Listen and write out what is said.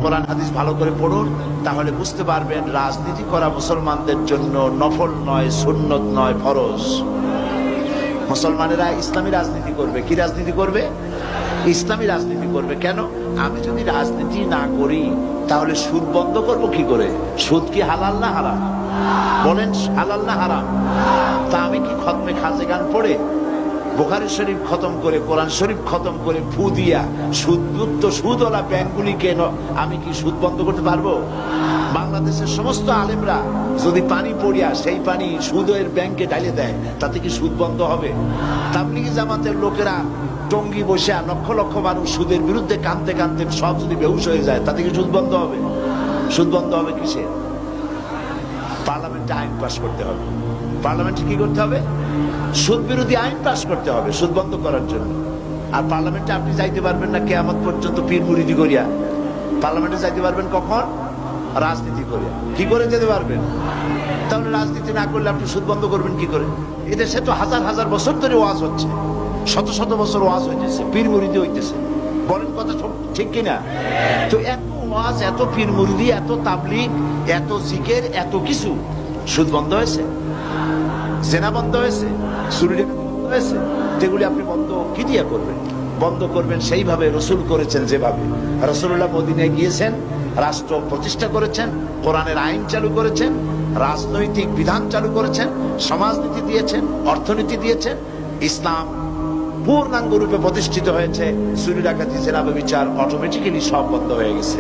কোরআন হাদিস ভালো করে পড়ুন, তাহলে বুঝতে পারবেন রাজনীতি করা মুসলমানদের জন্য নফল নয়, সুন্নত নয়, ফরজ। মুসলমানেরা ইসলামী রাজনীতি করবে। কি রাজনীতি করবে? ইসলামী রাজনীতি করবে। কেন? আমি যদি রাজনীতি না করি তাহলে সুদ বন্ধ করব কি করে? সুদ কি হালাল না হারাম? বলেন, হালাল না হারাম? তা আমি কি খতমে খাজে গান পড়ে, বুখারী শরীফ খতম করে, কোরআন শরীফ খতম করে, ফু দিয়া সুদমুক্ত সুদওয়ালা ব্যাংকগুলিকে আমি কি সুদ বন্ধ করতে পারবো? বাংলাদেশের সমস্ত আলেমরা যদি পানি পড়িয়া সেই পানি সুদের ব্যাংকে ঢালে দেয়, তাতে কি সুদ বন্ধ হবে? তাবলিগি জামাতের লোকেরা টঙ্গি বসে লক্ষ লক্ষ মানুষ সুদের বিরুদ্ধে কাঁদতে কাঁদতে সব যদি বেহুশ হয়ে যায়, তাতে কি সুদ বন্ধ হবে? সুদ বন্ধ হবে কিসে? পার্লামেন্টে আইন পাস করতে হবে। পার্লামেন্টে কি করতে হবে? সুদ বিরোধী আইন পাস করতে হবে সুদ বন্ধ করার জন্য। আর পার্লামেন্টে আপনি যাইতে পারবেন না কিয়ামত পর্যন্ত পীর মুরিদি করিয়া। পার্লামেন্টে যাইতে পারবেন কখন? রাজনীতি করিয়া। কি করে যেতে পারবেন? তাহলে রাজনীতি না করলে আপনি সুদ বন্ধ করবেন কি করে? এদেশে তো হাজার হাজার বছর ধরে ওয়াজ হচ্ছে, শত শত বছর ওয়াজ হইতেছে, পীর মুরিদি হইতেছে। বলেন কথা ঠিক কিনা? তো এত ওয়াজ, এত পীর মুরিদি, এত তাবলীগ, এত জিকির, এত কিছু, সুদ বন্ধ হয়েছে? জেনা বন্ধ হয়েছে? চুরি ডাকাতি বন্ধ হয়েছে? যেগুলি আপনি বন্ধ কি দিয়ে করবেন? বন্ধ করবেন সেইভাবে রসুল করেছেন, যেভাবে রাসূলুল্লাহ মদিনায় গিয়েছেন, রাষ্ট্র প্রতিষ্ঠা করেছেন, কোরআনের আইন চালু করেছেন, রাজনৈতিক বিধান চালু করেছেন, সমাজনীতি দিয়েছেন, অর্থনীতি দিয়েছেন, ইসলাম পূর্ণাঙ্গ রূপে প্রতিষ্ঠিত হয়েছে। চুরি ডাকাতি, জেনা, ব্যভিচার অটোমেটিক্যালি সব বন্ধ হয়ে গেছে।